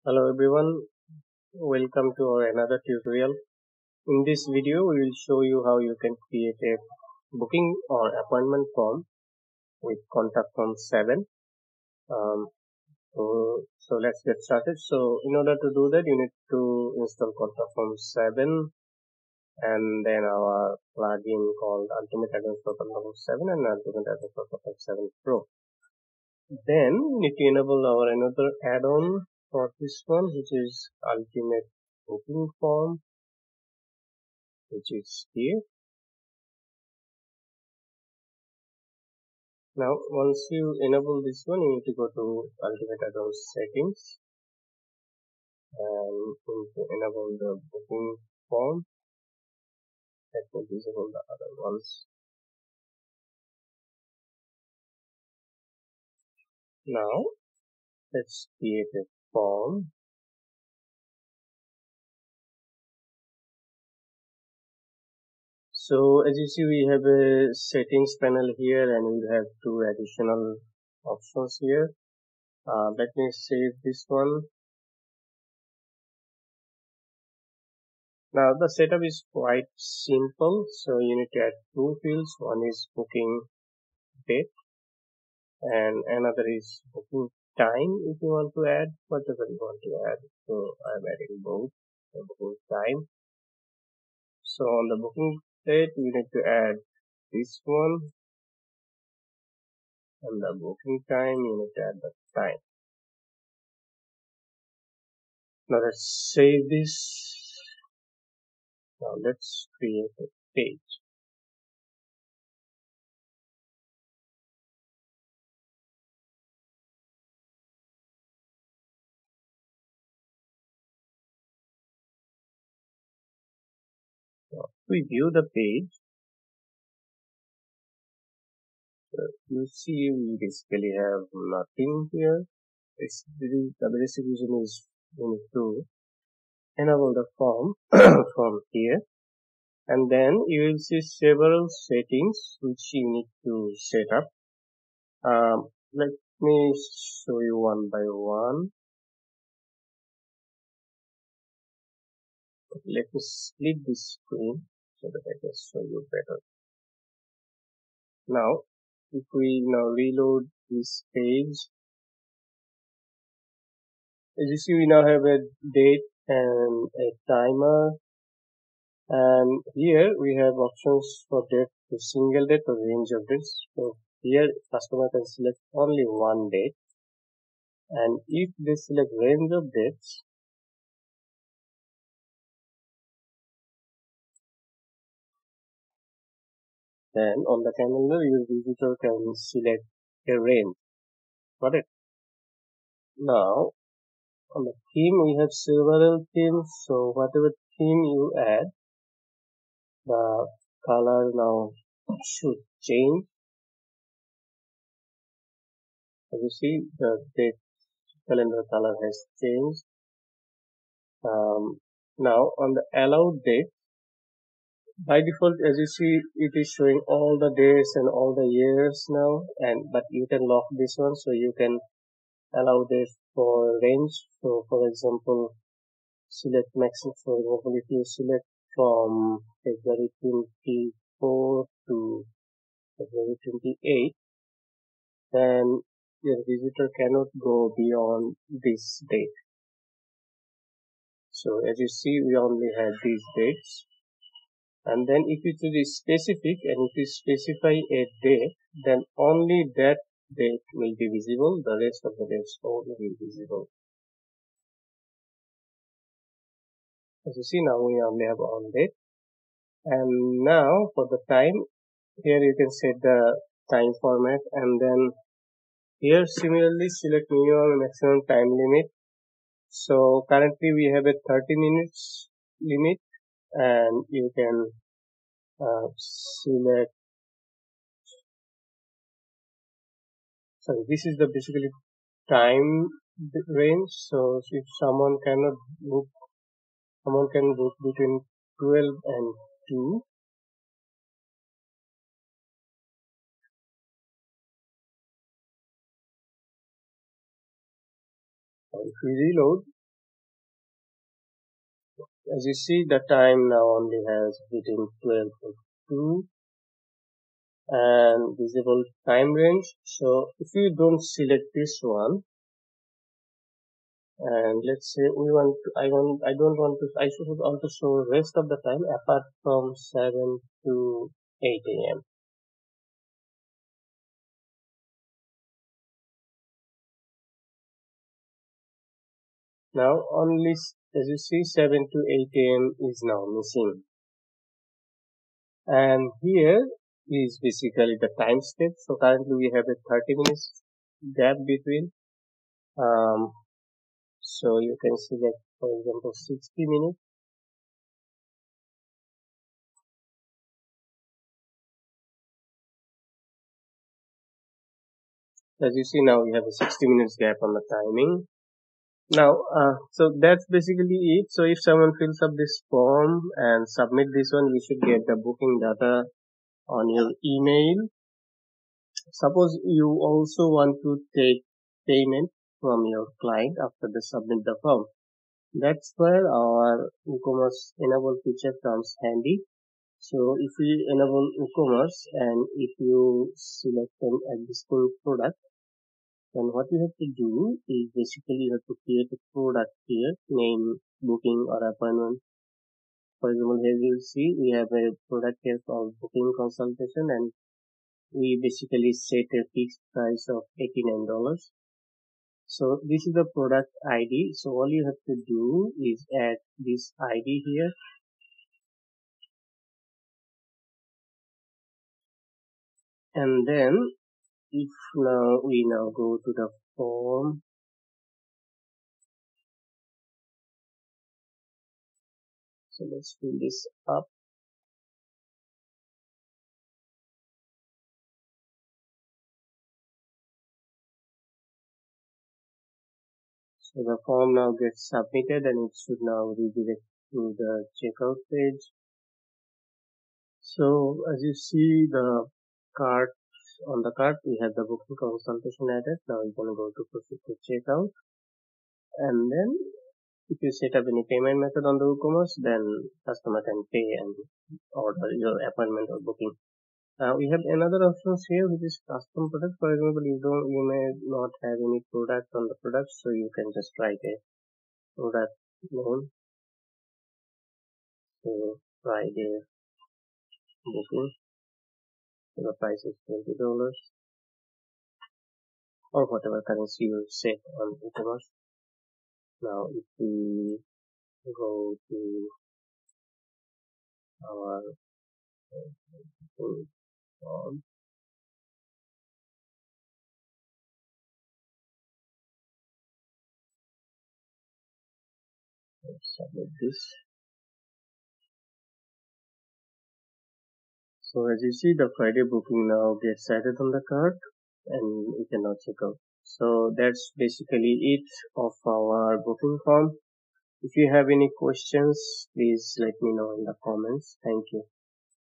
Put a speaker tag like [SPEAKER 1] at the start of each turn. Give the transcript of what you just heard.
[SPEAKER 1] Hello everyone, welcome to our another tutorial. In this video, we will show you how you can create a booking or appointment form with contact form 7. Um, so let's get started. So in order to do that, you need to install contact form 7 and then our plugin called Ultimate Addons for contact form 7 and Ultimate Addons for contact 7 Pro. Then we need to enable our another add-on for this one, which is Ultimate Booking Form, which is here. Now once you enable this one, you need to go to Ultimate Addons settings and you need to enable the booking form. Let me disable the other ones. Now let's create a form. So as you see, we have a settings panel here and we have two additional options here. Let me save this one. Now the setup is quite simple. So you need to add two fields. One is booking date and another is booking time. If you want to add whatever you want to add, so I'm adding both. The booking time. So on the booking date, you need to add this one, and the booking time you need to add the time. Now let's save this. Now let's create a page. Now we view the page. You see, we basically have nothing here. The basic reason is we need to enable the form from here, and then you will see several settings which you need to set up. Let me show you one by one. Let me split this screen so that I can show you better. Now if we now reload this page, as you see, we now have a date and a timer, and here we have options for date to single date or range of dates. So here customer can select only one date, and if they select range of dates, then on the calendar your visitor can select a range. Got it? Now on the theme, we have several themes, so whatever theme you add, the color now should change. As you see, the date calendar color has changed. Now on the allowed date, by default, as you see, it is showing all the days and all the years now, but you can lock this one, so you can allow this for range. So for example, select maximum. For example, if you select from February 24 to February 28, then your visitor cannot go beyond this date. So as you see, we only have these dates. And then if it is specific and if you specify a date, then only that date will be visible. The rest of the dates only will be visible. As you see, now we only have one date. And now for the time, here you can set the time format, and then here similarly select minimum and maximum time limit. So currently we have a 30 minutes limit, and you can select, sorry, this is the basically time range. So if someone cannot book, someone can book between 12 and 2. If we reload, As you see, the time now only has hitting 12:02 and visible time range. So if you don't select this one, and let's say I should want to show rest of the time apart from 7 to 8 a.m. Now only, as you see, 7 to 8 a.m. is now missing. And here is basically the time step. So currently we have a 30 minutes gap between. So you can select, for example, 60 minutes. As you see, now we have a 60 minutes gap on the timing. Now, so that's basically it. So if someone fills up this form and submit this one, we should get the booking data on your email. Suppose you also want to take payment from your client after they submit the form. That's where our WooCommerce enable feature comes handy. So if we enable WooCommerce and if you select an existing product, then what you have to do is basically you have to create a product here, name, booking or appointment. For example, here you will see we have a product here called booking consultation, and we basically set a fixed price of $89. So this is the product ID. So all you have to do is add this ID here, and then if now we go to the form, so let's fill this up. So the form now gets submitted and it should now redirect to the checkout page. So as you see, the cart, on the cart we have the booking consultation added. Now you're going to go to proceed to checkout, and then if you set up any payment method on the WooCommerce, then customer can pay and order your appointment or booking. We have another options here, which is custom product. For example, you may not have any product on the product, so you can just write a product name. So Friday booking. So the price is $20 or whatever currency you set on WooCommerce. Now if we go to our form, let's submit this. So as you see, the Friday booking now gets added on the cart and you can now check out. So that's basically it of our booking form. If you have any questions, please let me know in the comments. Thank you.